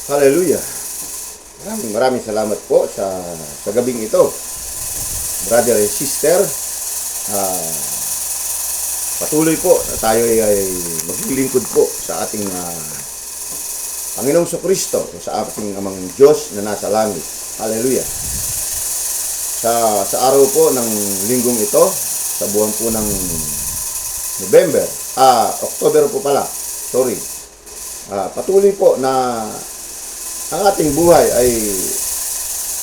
Hallelujah. Maraming salamat po sa gabing ito. Brother and sister, patuloy po na tayo ay maglilingkod po sa ating Panginoong Kristo, sa ating Amang Diyos na nasa langit. Hallelujah. Sa araw po ng linggong ito, sa buwan po ng October po pala, sorry. Patuloy po na ang ating buhay ay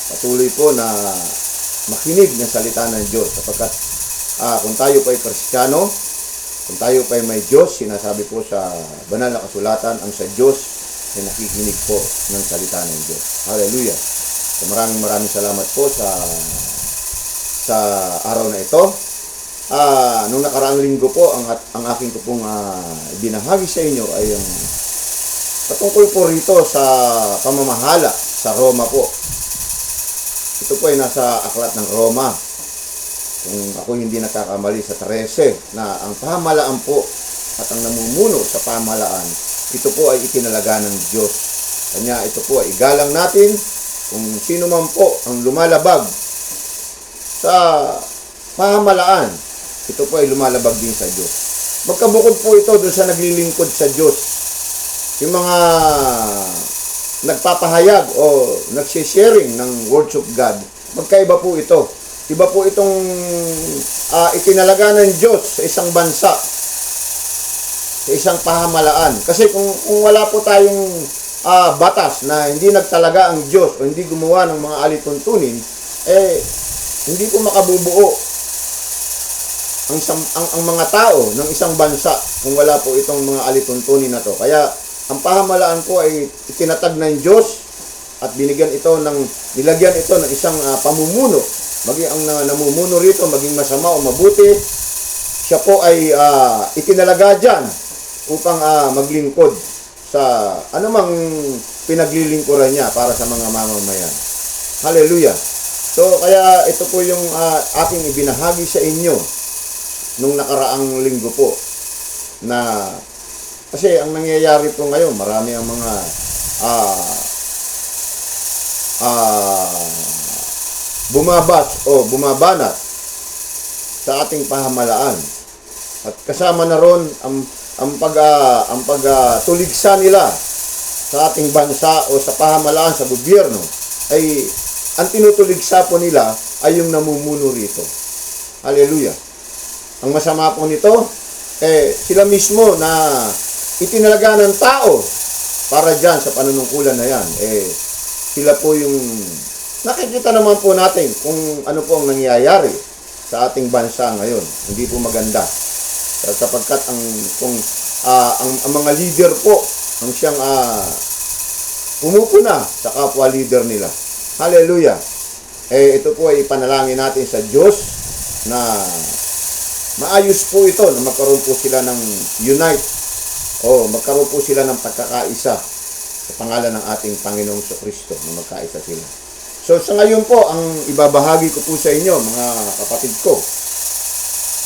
patuloy po na makinig ng salita ng Diyos, sapagkat kung tayo pa ay Kristiyano, kung tayo pa ay may Diyos, sinasabi po sa banal na kasulatan, ang sa Diyos ay nakikinig po ng salita ng Diyos. Hallelujah. So maraming salamat po sa araw na ito. Nung nakaraang linggo po, ang aking ko pong binahagi sa inyo ay yung patungkol po rito sa pamamahala sa Roma po. Ito po ay nasa aklat ng Roma. Kung ako hindi nakakamali sa 13, na ang pamahalaan po at ang namumuno sa pamahalaan, ito po ay itinalaga ng Diyos. Kanya ito po ay igalang natin kung sino man po ang lumalabag sa pamahalaan. Ito po ay lumalabag din sa Diyos. Magkabukod po ito doon sa naglilingkod sa Diyos. Yung mga nagpapahayag o nagsisharing ng words of God, magkaiba po ito. Iba po itong itinalaga ng Diyos sa isang bansa, sa isang pahamalaan. Kasi kung wala po tayong batas na hindi nagtalaga ang Diyos o hindi gumawa ng mga alituntunin, hindi po makabubuo ang mga tao ng isang bansa kung wala po itong mga alituntunin na to. Kaya ang pahamalaan po ay itinatag ng Diyos at nilagyan ito ng isang pamumuno. Maging ang namumuno rito, maging masama o mabuti, siya po ay itinalaga dyan upang maglingkod sa anumang pinaglilingkuran niya para sa mga mamamayan. Hallelujah. So, kaya ito po yung aking ibinahagi sa inyo nung nakaraang linggo po, na kasi ang nangyayari po ngayon, marami ang mga bumabanat sa ating pahamalaan. At kasama na ron ang pagtuligsa nila sa ating bansa o sa pahamalaan, sa gobyerno, ay ang tinutuligsa po nila ay yung namumuno rito. Hallelujah. Ang masama po nito, sila mismo na itinalaga ng tao para dyan sa panunungkulan na yan. Sila po yung nakikita naman po natin kung ano po ang nangyayari sa ating bansa ngayon. Hindi po maganda. Sapagkat ang mga leader po ang siyang pumupuna sa kapwa leader nila. Hallelujah. Ito po ay ipanalangin natin sa Diyos na maayos po ito, na magkaroon po sila ng magkaroon po sila ng pagkakaisa sa pangalan ng ating Panginoong Kristo, na magkaisa sila. So sa ngayon po, ang ibabahagi ko po sa inyo, mga kapatid ko,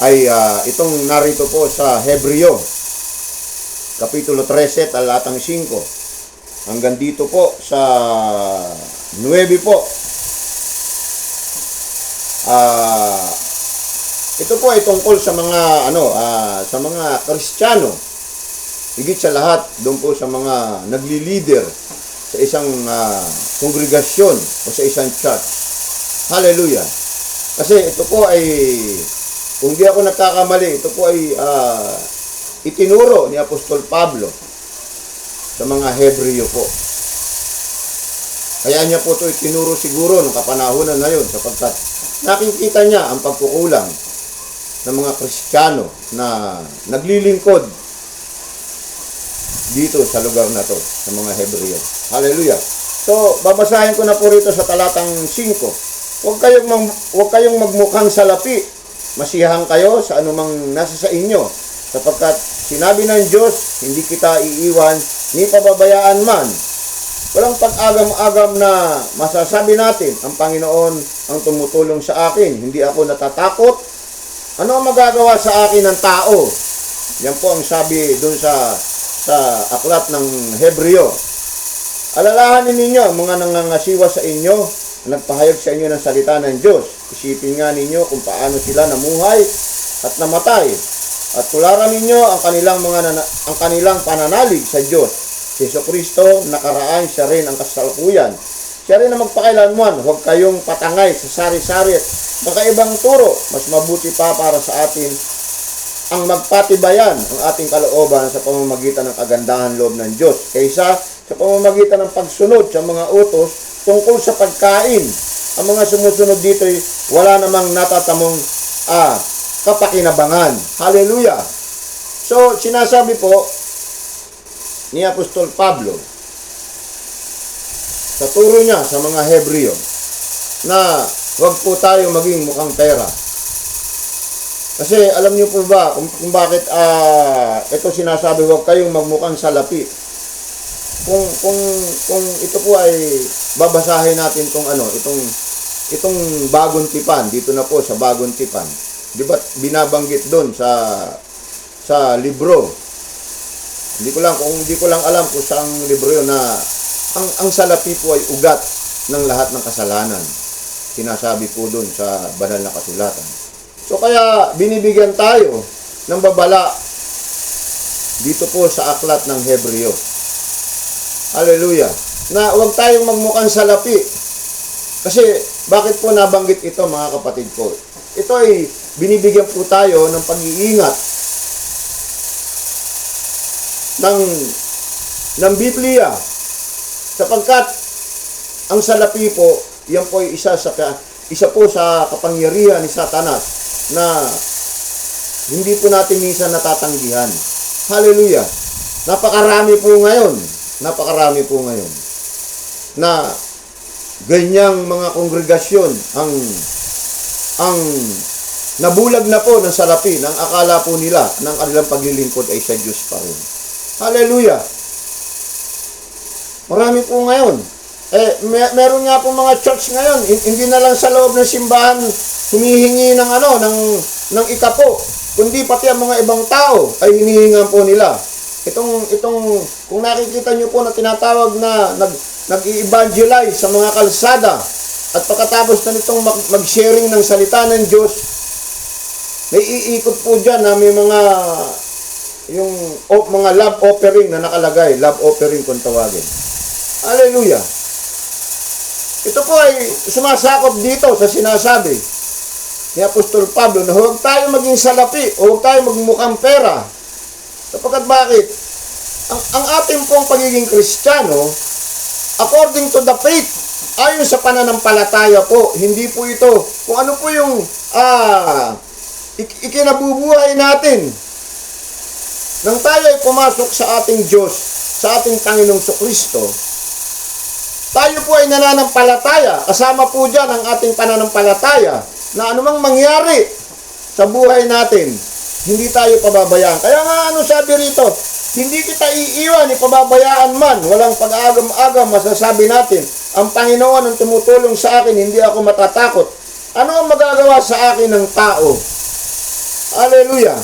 ay itong narito po sa Hebreo, Kapitulo 13, talatang 5. Hanggang dito po sa 9 po. Ito po ay tungkol sa mga Kristiyano. Higit sa lahat, doon po sa mga nagli-leader sa isang kongregasyon o sa isang church. Hallelujah. Kasi ito po ay, kung di ako nagkakamali, ito po ay itinuro ni Apostol Pablo sa mga Hebreo po. Kaya niya po ito itinuro siguro ng kapanahunan na yun, sapagkat nakikita niya ang pagkukulang ng mga Kristiyano na naglilingkod dito sa lugar na to, sa mga Hebreo. Hallelujah. So, babasahin ko na po rito sa talatang 5. Huwag kayong magmukhang salapi. Masiyahan kayo sa anumang nasa sa inyo, sapagkat sinabi ng Diyos, hindi kita iiwan ni pababayaan man. Walang pag-agam-agam na masasabi natin, ang Panginoon ang tumutulong sa akin. Hindi ako natatakot. Ano ang magagawa sa akin ng tao? Yan po ang sabi doon sa aklat ng Hebreo. Alalahanin ninyo ang mga nangangasiwa sa inyo, nagpahayag sa inyo ng salita ng Diyos. Isipin nga ninyo kung paano sila namuhay at namatay. At tularan ninyo ang kanilang pananalig sa Diyos. Si Jesucristo nakaraan, siya rin ang kasalukuyan. Siya rin ang magpakailanman. Huwag kayong patangay sa sari-sari at kakaibang turo. Mas mabuti pa para sa atin ang magpatibayan ang ating kalooban sa pamamagitan ng kagandahan loob ng Diyos kaysa sa pamamagitan ng pagsunod sa mga utos tungkol sa pagkain. Ang mga sumusunod dito ay wala namang natatamong kapakinabangan. Hallelujah! So, sinasabi po ni Apostol Pablo sa turo niya sa mga Hebreo na huwag po tayo maging mukhang pera. Kasi alam niyo po ba kung bakit ito sinasabi huwag kayong magmukhang salapi. Kung ito po ay babasahin natin itong bagong tipan dito na po sa bagong tipan. 'Di ba binabanggit doon sa libro. Hindi ko lang alam kung saang libro 'yon na ang salapi po ay ugat ng lahat ng kasalanan. Sinasabi po doon sa banal na kasulatan. So kaya binibigyan tayo ng babala dito po sa aklat ng Hebreo. Hallelujah. Na huwag tayong magmukhang salapi. Kasi bakit po nabanggit ito mga kapatid ko? Ito ay binibigyan po tayo ng pag-iingat ng Biblia. Sapagkat ang salapi po, yan po ay isa po sa kapangyarihan ni Satanas na hindi po natin minsan natatanggihan. Hallelujah. Napakarami po ngayon na ganyang mga kongregasyon ang nabulag na po ng salapi nang akala po nila ng kanilang paglilingkod ay sa Diyos pa rin. Hallelujah. Marami po ngayon. Meron nga po mga church ngayon, hindi na lang sa loob ng simbahan humihingi ng ikapo, kundi pati ang mga ibang tao ay hinihingan po nila. Itong kung nakikita nyo po na tinatawag na nag-i-evangelize sa mga kalsada at pagkatapos na nitong mag-sharing ng salita ng Diyos, may iikot po dyan na may mga mga love offering na nakalagay, love offering kung tawagin. Hallelujah! Ito po ay sumasakop dito sa sinasabi ni Apostol Pablo na huwag tayo maging salapi o huwag tayo magmukhang pera. Sapagkat bakit? Ang ating pong pagiging Kristiyano, according to the faith, ayon sa pananampalataya po, hindi po ito kung ano po yung ikinabubuhay natin. Nang tayo ay pumasok sa ating Diyos, sa ating Panginoong Kristo, tayo po ay nananampalataya. Kasama po dyan ang ating pananampalataya na anumang mangyari sa buhay natin, hindi tayo pababayaan. Kaya nga sabi rito, hindi kita iiwan, ipababayaan man. Walang pag-agam-agam, masasabi natin, ang Panginoon ang tumutulong sa akin, hindi ako matatakot. Ano ang magagawa sa akin ng tao? Hallelujah!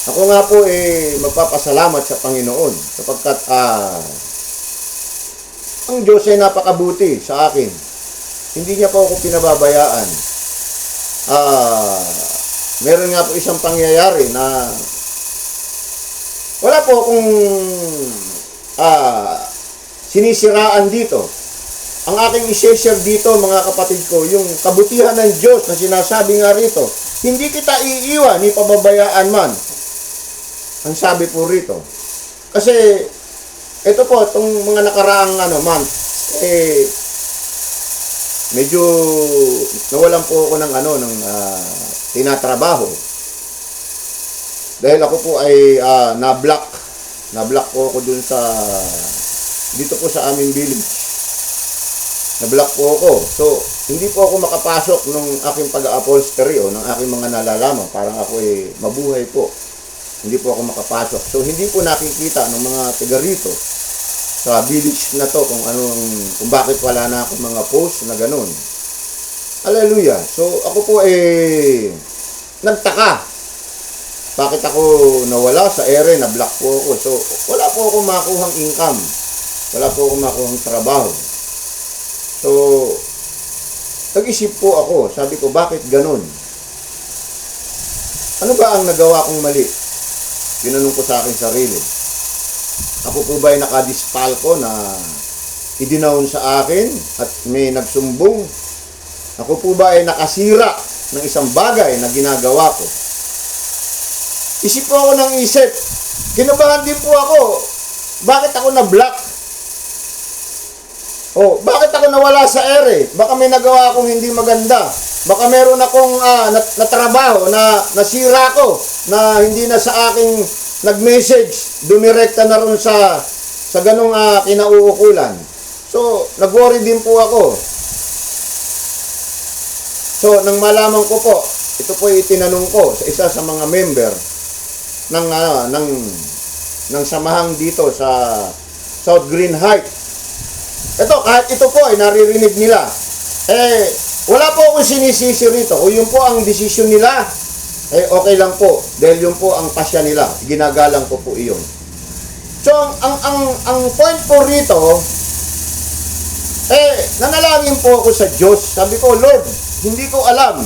Ako nga po magpapasalamat sa Panginoon sapagkat ang Diyos ay napakabuti sa akin. Hindi niya po ako pinababayaan. Meron nga po isang pangyayari na wala po akong sinisiraan dito. Ang aking i-share dito, mga kapatid ko, yung kabutihan ng Diyos na sinasabi nga rito, hindi kita iiwan, ni pababayaan man. Ang sabi po rito. Kasi ito po, itong mga nakaraang medyo nawalan po ako ng tinatrabaho. Dahil ako po ay na-block po ako dun dito po sa aming village. Na-block po ako. So, hindi po ako makapasok ng aking pag-upholstery o ng aking mga nalalaman. Parang ako mabuhay po. Hindi po ako makapasok. So, hindi po nakikita ng mga taga rito sa village na to kung bakit wala na akong mga post na ganun. Hallelujah. So, ako po nagtaka. Bakit ako nawala sa ere, na-block po ako. So, wala po akong makuhang income. Wala po akong makuhang trabaho. So, nag-isip po ako. Sabi ko, bakit ganun? Ano ba ang nagawa kong mali? Ginanong ko sa aking sarili. Ako po ba ay nakadispalko na idinawon sa akin at may nagsumbong? Ako po ba ay nakasira ng isang bagay na ginagawa ko? Isip po ako ng isip. Kinabahan din po ako. Bakit ako na-block? Bakit ako nawala sa ere? Baka may nagawa akong hindi maganda. Baka meron akong natrabaho na nasira ko na hindi na sa aking nag-message. Dumirekta na ron sa ganong kinauukulan. So, nag-worry din po ako. So, nang malaman ko po, ito po itinanong ko sa isa sa mga member ng samahang dito sa South Green Heights. Kahit ito po ay naririnig nila. Wala po akong sinisisi rito. Kung yun po ang desisyon nila, okay lang po. Dahil yun po ang pasya nila. Ginagalang ko po iyon. So, ang point po rito, nanalangin po ako sa Diyos. Sabi ko, Lord, hindi ko alam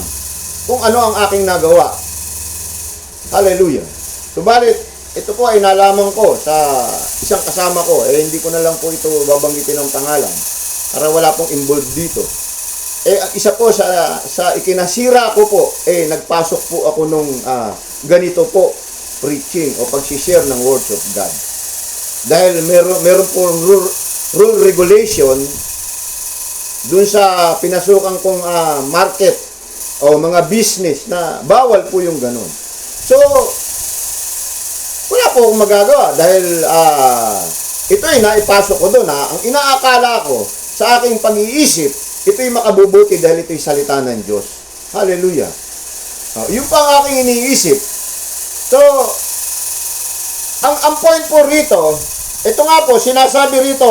kung ano ang aking nagawa. Hallelujah. Subalit, ito po ay nalaman ko sa isang kasama ko. Hindi ko na lang po ito babanggitin ng pangalan. Para wala pong involved dito. Isa po sa ikinasira ko po, nagpasok po ako nung ganito po, preaching o pag-share ng words of God. Dahil meron po rule regulation dun sa pinasukan kong market o mga business na bawal po yung ganun. So, wala po akong magagawa dahil ito'y naipasok ko doon. Ang inaakala ko sa aking pag-iisip, ito'y makabubuti dahil ito'y salita ng Diyos. Hallelujah. Yun pa ang aking iniisip. So, ang point po rito, ito nga po, sinasabi rito,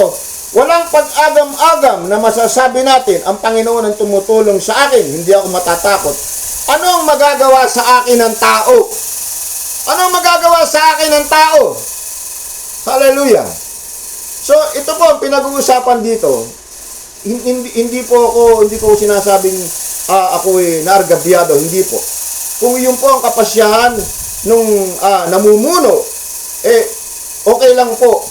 walang pag-agam-agam na masasabi natin, ang Panginoon ang tumutulong sa akin, hindi ako matatakot. Ano ang magagawa sa akin ng tao? Ano ang magagawa sa akin ng tao? Hallelujah. So, ito po ang pinag-uusapan dito. Hindi ko sinasabing ako naargabyado, hindi po. Kung yun po ang kapasyahan nung namumuno, okay lang po.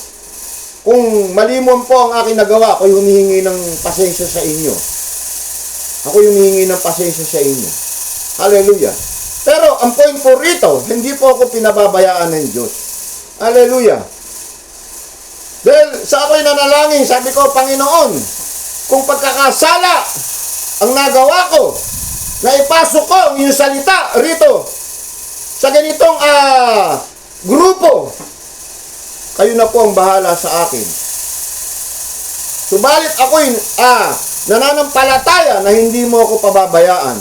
Kung malimon po ang aking nagawa, ako'y humihingi ng pasensya sa inyo. Ako'y humihingi ng pasensya sa inyo. Hallelujah. Pero ang point po rito, hindi po ako pinababayaan ng Diyos. Hallelujah. Dahil sa ako'y nanalangin, sabi ko, Panginoon, kung pagkakasala ang nagawa ko, na ipasok ko ang iyong salita rito, sa ganitong grupo, kayo na po ang bahala sa akin. Subalit ako'y nananampalataya na hindi mo ako pababayaan.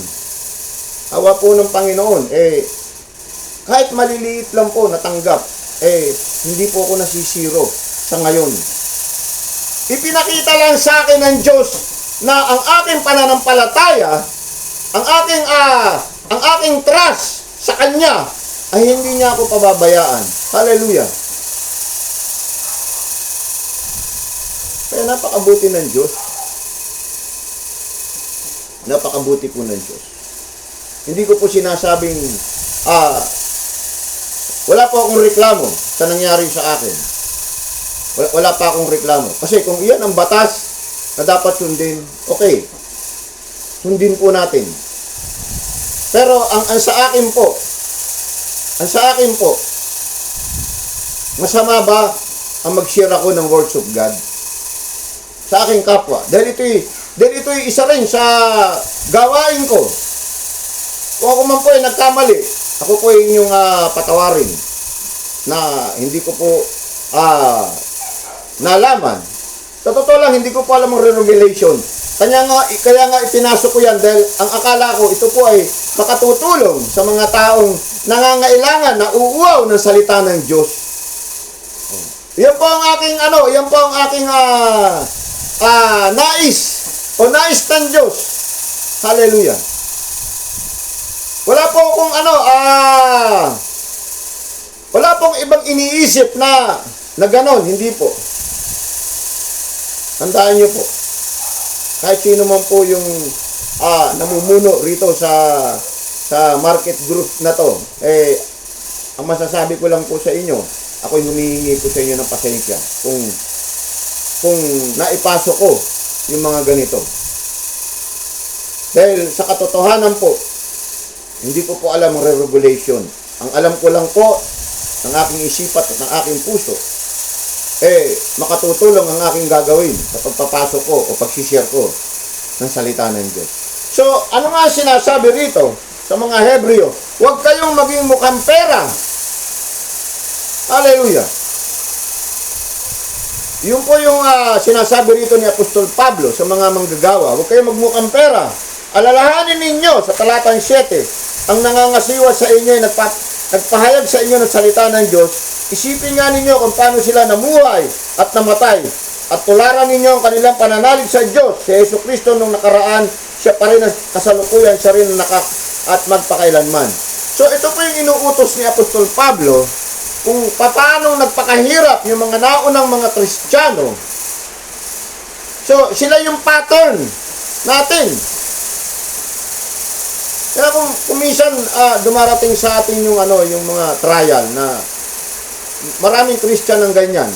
Awa po ng Panginoon, kahit maliliit lang po natanggap, hindi po ako nasisiro sa ngayon. Ipinakita lang sa akin ng Diyos na ang aking pananampalataya, ang aking trust sa Kanya, ay hindi niya ako pababayaan. Hallelujah. Kaya napakabuti ng Diyos. Napakabuti po ng Diyos. Hindi ko po sinasabing, wala po akong reklamo sa nangyari sa akin. Wala pa akong reklamo. Kasi kung iyan ang batas na dapat sundin, okay. Sundin po natin. Pero ang sa akin po, masama ba ang mag-share ako ng words of God sa aking kapwa? Dahil ito'y isa rin sa gawain ko. Kung ako man po ay nagkamali, ako po ay inyong patawarin na hindi ko po nalaman. Sa totoo lang, hindi ko po alam ang regulation. Kaya nga ipinasok ko yan dahil ang akala ko ito po ay makatutulong sa mga taong nangangailangan na uuaw ng salita ng Diyos. Yan po ang aking nais o nais ng Diyos. Hallelujah. Wala pong ibang iniisip na ganon, hindi po. Tandaan niyo po, kahit sino man po yung namumuno rito sa market group na to, ang masasabi ko lang po sa inyo, ako'y humihingi po sa inyo ng pasensya kung naipasok ko yung mga ganito. Dahil sa katotohanan po, hindi ko po alam ang regulation. Ang alam ko lang po, ng aking isipat at ng aking puso, makatutulong ang aking gagawin sa pagpapasok ko o pagsishare ko ng salita ng Diyos. So, ano nga sinasabi rito sa mga Hebreo? Huwag kayong maging mukhang pera. Hallelujah. Yun po yung sinasabi rito ni Apostol Pablo sa mga manggagawa. Huwag kayong magmukhang pera. Alalahanin ninyo sa talatang 7, ang nangangasiwa sa inyo ay nagpahayag sa inyo ng salita ng Diyos. Isipin nga ninyo kung paano sila namuhay at namatay. At tularan ninyo ang kanilang pananalig sa Diyos. Si Jesucristo nung nakaraan, siya pa rin kasalukuyan, siya rin at magpakailanman. So ito po yung inuutos ni Apostol Pablo kung paano nagpakahirap yung mga naunang mga Kristiyano. So sila yung pattern natin. Kaya kung minsan dumarating sa atin yung mga trial na maraming Christian ng ganyan,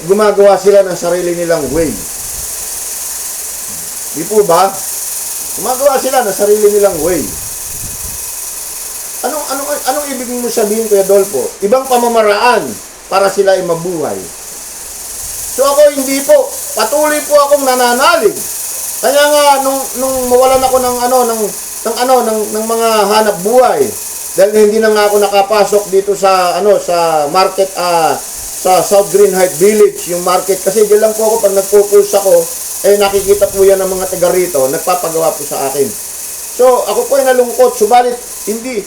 gumagawa sila ng sarili nilang way. Di po ba? Gumagawa sila ng sarili nilang way. Anong ibig mo sabihin, Kuya Dolpo? Ibang pamamaraan para sila ay mabuhay. So ako hindi po. Patuloy po akong nananalig. Kaya nga nung mawalan ako ng mga hanap buhay, dahil hindi na nga ako nakapasok dito sa sa market sa South Green Heights Village, yung market, kasi diyan lang po ako pag nagpo-pulse ako, nakikita po yan ng mga taga rito, nagpapagawa po sa akin. So ako po ay nalungkot, subalit hindi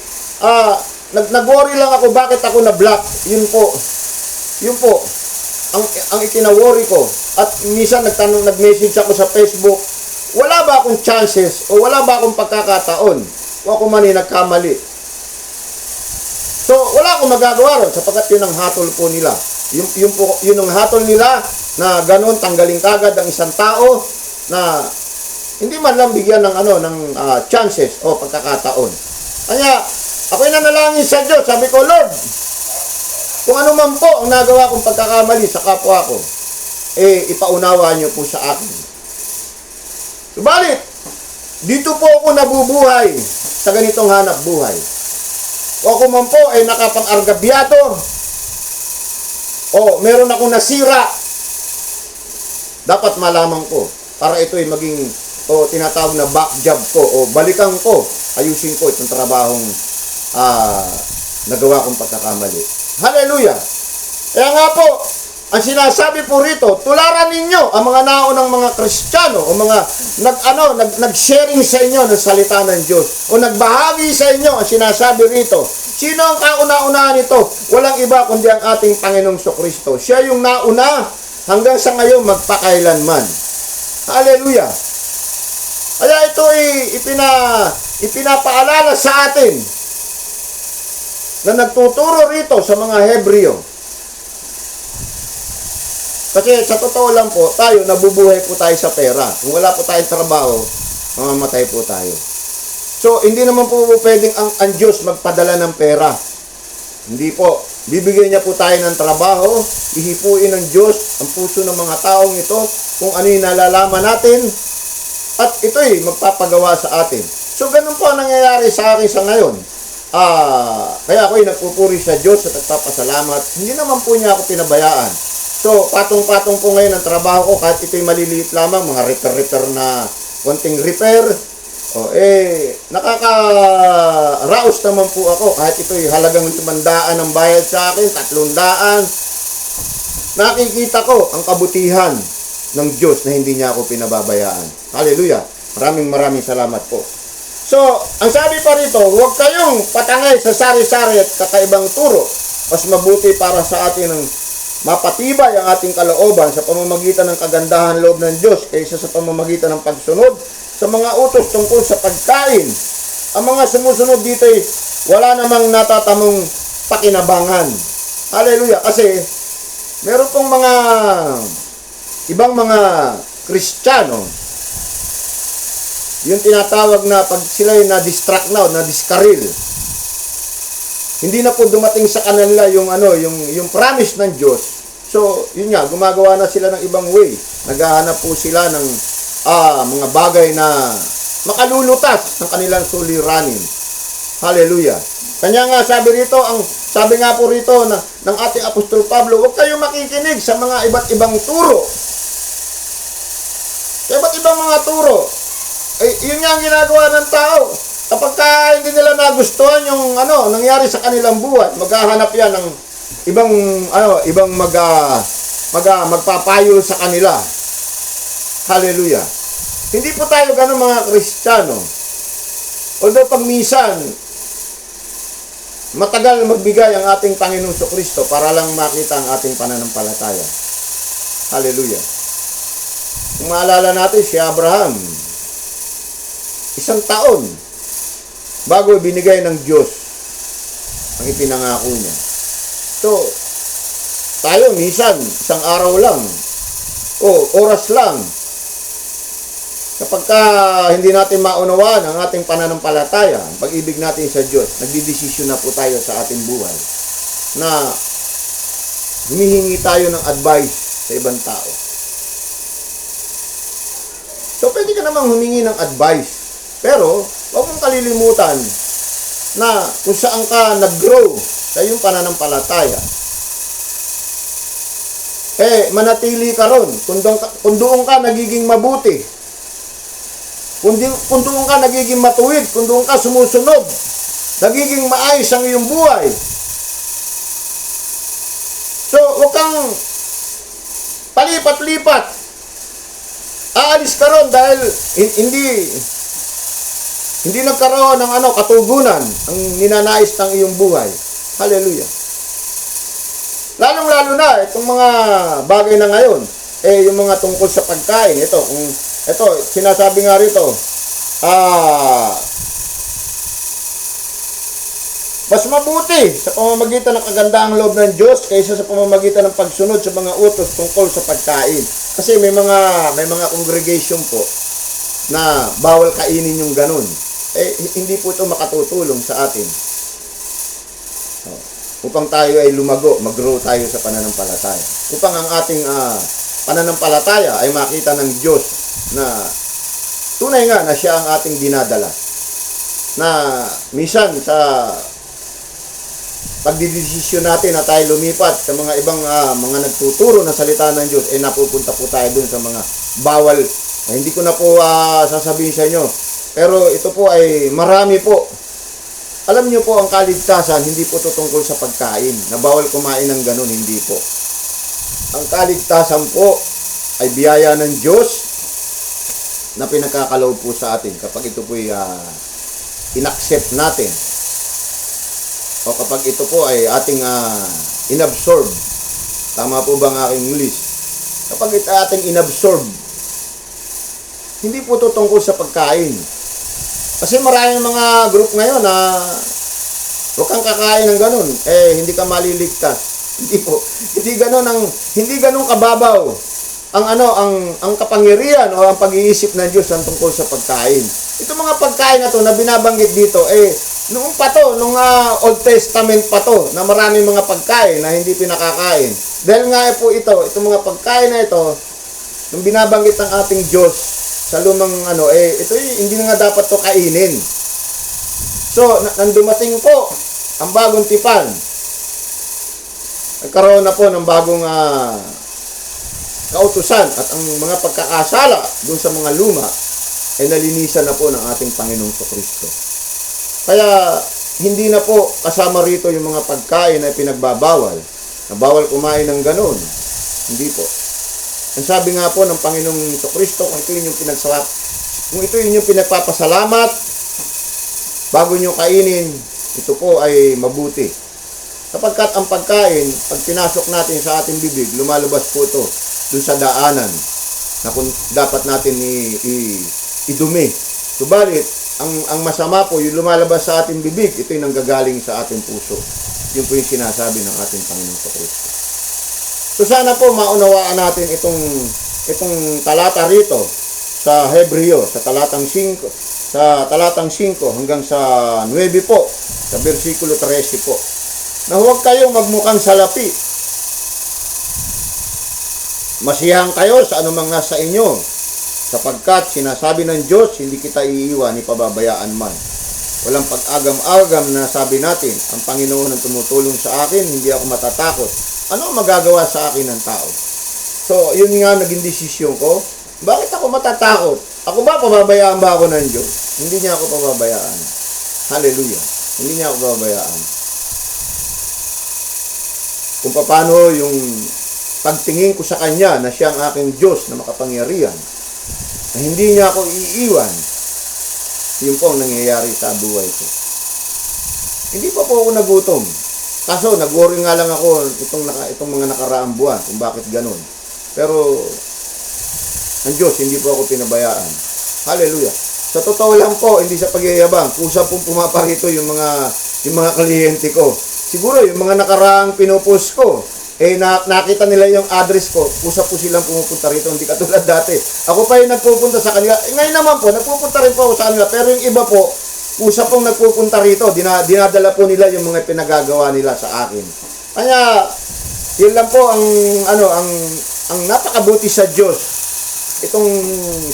nag-worry lang ako bakit ako na-block. Yun po ang ikina-worry ko. At minsan nag-message ako sa Facebook, wala ba akong chances o wala ba akong pagkakataon o ako man ay nagkamali. So wala akong magagawa ron sapagkat yun ang hatol po nila. Yun ang hatol nila na ganun tanggalin kagad ang isang tao na hindi man lang bigyan ng chances o pagkakataon. Kaya ako'y nanalangin sa Diyos, sabi ko, Lord, kung ano man po ang nagawa kong pagkakamali sa kapwa ko, ipaunawa niyo po sa akin. Subalit, dito po ako nabubuhay sa ganitong hanap buhay. O ako man po ay nakapang-argabyado, o meron akong nasira, dapat malaman ko para ito ay maging tinatawag na back job ko o balikan ko, ayusin ko itong trabahong nagawa kong pagkakamali. Hallelujah! Kaya nga po, ang sinasabi po rito, tularan ninyo ang mga naunang mga Kristiyano o mga nag-sharing sa inyo ng salita ng Diyos o nagbahagi sa inyo. Ang sinasabi rito, sino ang kauna-unahan nito? Walang iba kundi ang ating Panginoong Kristo. Siya yung nauna hanggang sa ngayon magpakailanman. Hallelujah! Kaya ito ay ipinapaalala sa atin na nagtuturo rito sa mga Hebreo. Kasi sa totoo lang po, tayo, nabubuhay po tayo sa pera. Kung wala po tayong trabaho, mamamatay po tayo. So, hindi naman po pwedeng ang Diyos magpadala ng pera. Hindi po. Bibigyan niya po tayo ng trabaho, ihipuin ng Diyos ang puso ng mga taong ito, kung ano yung nalalaman natin, at ito'y magpapagawa sa atin. So, ganun po ang nangyayari sa akin sa ngayon. Kaya ako'y nagpupuri sa Diyos at nagpapasalamat. Hindi naman po niya ako pinabayaan. So, patong-patong po ngayon ang trabaho ko, kahit ito'y maliliit lamang, mga repair na konting repair. Nakaka-raos naman po ako, kahit ito'y halagang 500 ang bayad sa akin, 300. Nakikita ko ang kabutihan ng Diyos na hindi niya ako pinababayaan. Hallelujah! Maraming salamat po. So, ang sabi pa rito, huwag kayong patangay sa sari-sari at kakaibang turo. Mas mabuti para sa atin ang mapatibay ang ating kalooban sa pamamagitan ng kagandahan loob ng Diyos kaysa sa pamamagitan ng pagsunod sa mga utos tungkol sa pagkain. Ang mga sumusunod dito ay wala namang natatamong pakinabangan. Hallelujah! Kasi meron pong mga ibang mga Kristiyano, yung tinatawag na pag sila na-distract na o na-discarril, hindi na po dumating sa kanila yung yung promise ng Diyos. So, yun nga, gumagawa na sila ng ibang way. Naghahanap po sila ng mga bagay na makalulutas ng kanilang suliranin. Hallelujah. Kanya nga sabi nga po rito ng ating Apostol Pablo, huwag kayong makikinig sa mga iba't ibang turo. Sa iba't ibang mga turo. Yun nga ang ginagawa ng tao. Kapag hindi nila nagustuhan yung nangyari sa kanilang buhay, maghahanap yan ng ibang magpapayo sa kanila. Hallelujah. Hindi po tayo ganun mga Kristiyano. Although pag minsan, matagal magbigay ang ating Panginoong Kristo para lang makita ang ating pananampalataya. Hallelujah. Kung maalala natin si Abraham, 1 taon bago binigay ng Diyos ang ipinangako niya. So, tayo minsan, 1 araw lang, oras lang, kapag hindi natin maunawaan ang ating pananampalataya, ang pag-ibig natin sa Diyos, nagdidesisyon na po tayo sa ating buhay na humihingi tayo ng advice sa ibang tao. So, pwede ka namang humingi ng advice. Pero, huwag mong kalilimutan na kung saan ka nag-grow sa iyong pananampalataya, manatili ka ron. Kung doon ka nagiging mabuti, kung doon ka nagiging matuwid, kung doon ka sumusunod, nagiging maayos ang iyong buhay. So, huwag kang palipat-lipat. Aalis ka ron dahil hindi nagkaroon ng katugunan ang ninanais ng iyong buhay. Hallelujah. Lalong-lalo na itong mga bagay na ngayon, yung mga tungkol sa pagkain. Ito sinasabi nga rito, mas mabuti sa pamamagitan ng kagandaang loob ng Diyos kaysa sa pamamagitan ng pagsunod sa mga utos tungkol sa pagkain. Kasi may mga congregation po na bawal kainin yung ganun. Hindi po ito makatutulong sa atin. Upang tayo ay lumago, mag-grow tayo sa pananampalataya. Upang ang ating pananampalataya ay makita ng Diyos na tunay nga na siya ang ating dinadala. Na minsan sa pagdidesisyon natin na tayo lumipat sa mga ibang mga nagtuturo na salita ng Diyos, napupunta po tayo dun sa mga bawal. Hindi ko na po sasabihin sa inyo. Pero ito po ay marami po. Alam niyo po, ang kaligtasan, hindi po ito tungkol sa pagkain. Na bawal kumain ng ganun, hindi po. Ang kaligtasan po ay biyaya ng Diyos na pinagkakaloob po sa atin kapag ito po ay inaccept natin. O kapag ito po ay ating inabsorb. Tama po ba ang aking English? Kapag ito ating inabsorb, hindi po ito tungkol sa pagkain. Kasi maraming mga group ngayon na huwag kang kakain ng ganun, hindi ka maliligtas. Hindi po. Hindi ganun kababaw ang kapangyarihan o ang pag-iisip ng Diyos ang tungkol sa pagkain. Itong mga pagkain na to na binabanggit dito, nung Old Testament pa to, na maraming mga pagkain na hindi pinakakain. Dahil nga po itong mga pagkain na ito, nung binabanggit ng ating Diyos, sa lumang ito hindi na nga dapat to kainin. So, nandumating po ang bagong tipan. Nagkaroon na po ng bagong kautusan at ang mga pagkakasala dun sa mga luma ay nalinisan na po ng ating Panginoong Kristo. Kaya, hindi na po kasama rito yung mga pagkain na pinagbabawal, na bawal kumain ng ganon. Hindi po. Ang sabi nga po ng Panginoong Kristo, kung ito yung pinagpapasalamat, bago nyo kainin, ito po ay mabuti. Sapagkat ang pagkain, pag pinasok natin sa ating bibig, lumalabas po ito dun sa daanan na kung dapat natin idumi. Subalit, ang masama po, yung lumalabas sa ating bibig, ito yung nanggagaling sa ating puso. Yun po yung sinasabi ng ating Panginoong Kristo. So sana po maunawaan natin itong talata rito sa Hebreo, sa talatang 5, hanggang sa 9 po, sa versikulo 13 po, na huwag kayong magmukhang salapi. Masiyahan kayo sa anumang nasa inyo, sapagkat sinasabi ng Diyos, hindi kita iiwan ni pababayaan man. Walang pag-agam-agam na sabi natin, ang Panginoon ang tumutulong sa akin, hindi ako matatakot. Ano ang magagawa sa akin ng tao? So, yun nga naging desisyon ko. Bakit ako matatakot? Ako ba, pababayaan ba ako ng Diyos? Hindi niya ako pababayaan. Hallelujah. Hindi niya ako pababayaan. Kung paano yung pagtingin ko sa Kanya na siya ang aking Diyos na makapangyarihan, na hindi niya ako iiwan, yun po ang nangyayari sa buhay ko. Hindi pa po ako nagutom. Kaso, nag-worry nga lang ako itong mga nakaraang buwan kung bakit ganun. Pero, ang Diyos, hindi po ako pinabayaan. Hallelujah. Sa totoo lang po, hindi sa pagyayabang, kusa pong pumaparito yung mga kliyente ko. Siguro, yung mga nakaraang pinupost ko, nakita nila yung address ko, kusa po silang pumupunta rito, hindi katulad dati. Ako pa yung nagpupunta sa kanila. Ngayon naman po, nagpupunta rin po ako sa kanila, pero yung iba po, kusa pong nagpupunta rito, dinadala po nila yung mga pinagagawa nila sa akin. Kaya, yun lang po ang napakabuti sa Diyos. Itong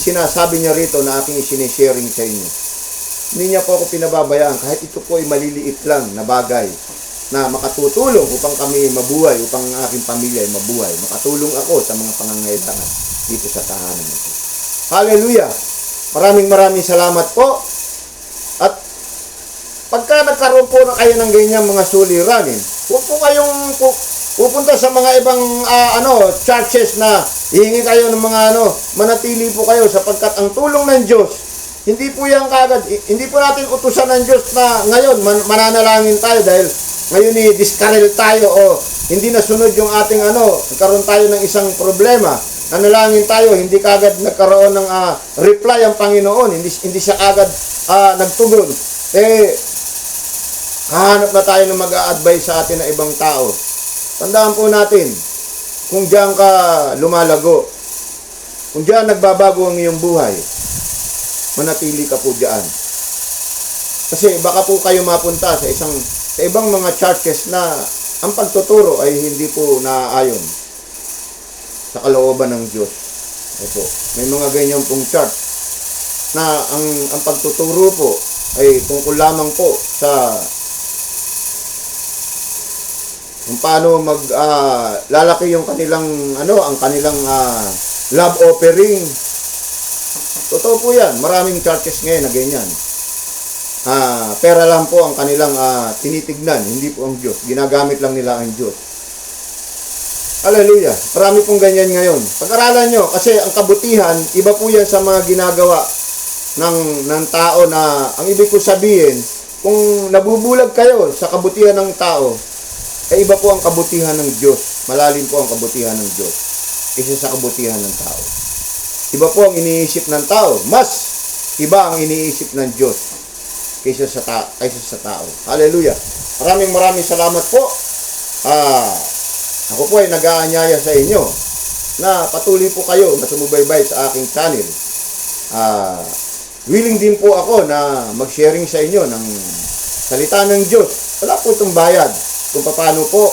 sinasabi niya rito na aking isinisharing sa inyo. Hindi niya po ako pinababayaan kahit ito po ay maliliit lang na bagay na makatutulong upang kami mabuhay, upang ang aking pamilya ay mabuhay. Makatulong ako sa mga pangangailangan dito sa tahanan ito. Hallelujah! Maraming salamat po. At pagka nagkaroon po na kayo ng ganyan mga suliranin, huwag po kayong pupunta sa mga ibang churches na hihingi kayo ng mga manatili po kayo sapagkat ang tulong ng Diyos, hindi po yan kagad, hindi po natin utusan ng Diyos na ngayon mananalangin tayo dahil ngayon diskarel tayo o hindi nasunod yung ating nagkaroon tayo ng isang problema. Nanalangin tayo, hindi kagad nagkaroon ng reply ang Panginoon, hindi siya agad nagtugon. Kahanap na tayo ng mag-a-advise sa atin na ibang tao. Tandaan po natin, kung diyan ka lumalago, kung diyan nagbabago ang iyong buhay, manatili ka po diyan. Kasi baka po kayo mapunta sa ibang mga churches na ang pagtuturo ay hindi po naaayon sa kalooban ng Diyos. Opo, may mga ganyan pong church na ang pagtuturo po ay tungkol lamang po sa kung paano lalaki yung kanilang ang kanilang love offering. Totoo po yan. Maraming churches ngayon na ganyan. Pera lang po ang kanilang tinitignan, hindi po ang Diyos. Ginagamit lang nila ang Diyos. Hallelujah. Marami pong ganyan ngayon. Pag-aralan nyo, kasi ang kabutihan, iba po yan sa mga ginagawa ng tao na, ang ibig ko sabihin, kung nabubulag kayo sa kabutihan ng tao, iba po ang kabutihan ng Diyos. Malalim po ang kabutihan ng Diyos kaysa sa kabutihan ng tao. Iba po ang iniisip ng tao. Mas iba ang iniisip ng Diyos kaysa sa tao. Hallelujah. Maraming salamat po. Ako po ay nag-aanyaya sa inyo na patuloy po kayo na sumubaybay sa aking channel. Willing din po ako na mag-sharing sa inyo ng salita ng Diyos. Wala po itong bayad. Kung paano po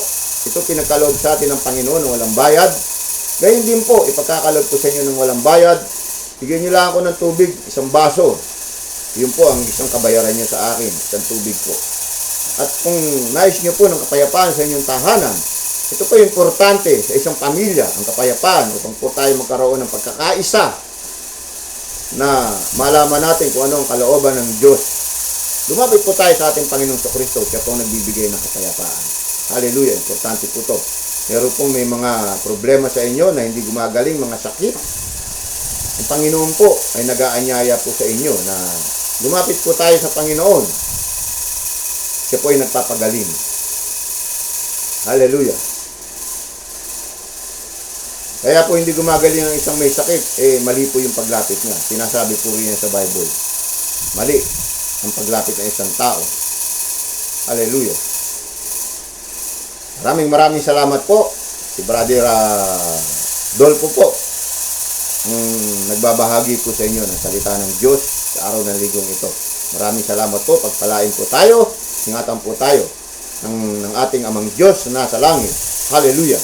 ito pinagkaloob sa atin ng Panginoon ng walang bayad. Gayun din po, ipagkakaloob ko sa inyo ng walang bayad. Bigyan niyo lang ako ng tubig, isang baso. Yun po ang isang kabayaran niyo sa akin, isang tubig po. At kung nais niyo po ng kapayapaan sa inyong tahanan, ito po importante sa isang pamilya, ang kapayapaan, upang po tayo magkaroon ng pagkakaisa na malaman natin kung ano ang kalooban ng Diyos. Lumapit po tayo sa ating Panginoong Kristo, siya po ang nagbibigay ng kapayapaan. Hallelujah, importante po to. Meron pong may mga problema sa inyo na hindi gumagaling, mga sakit. Ang Panginoon po ay nag-aanyaya po sa inyo na lumapit po tayo sa Panginoon. Siya po ay nagpapagaling. Hallelujah. Kaya po hindi gumagaling ang isang may sakit, mali po yung paglapit niya. Sinasabi po rin sa Bible. Mali ang paglapit ng isang tao. Hallelujah. Maraming salamat po. Si Brother Dolpo po. nagbabahagi po sa inyo ng salita ng Diyos sa araw ng linggong ito. Maraming salamat po. Pagpalain po tayo. Ingatan po tayo ng ating amang Diyos na nasa langit. Hallelujah.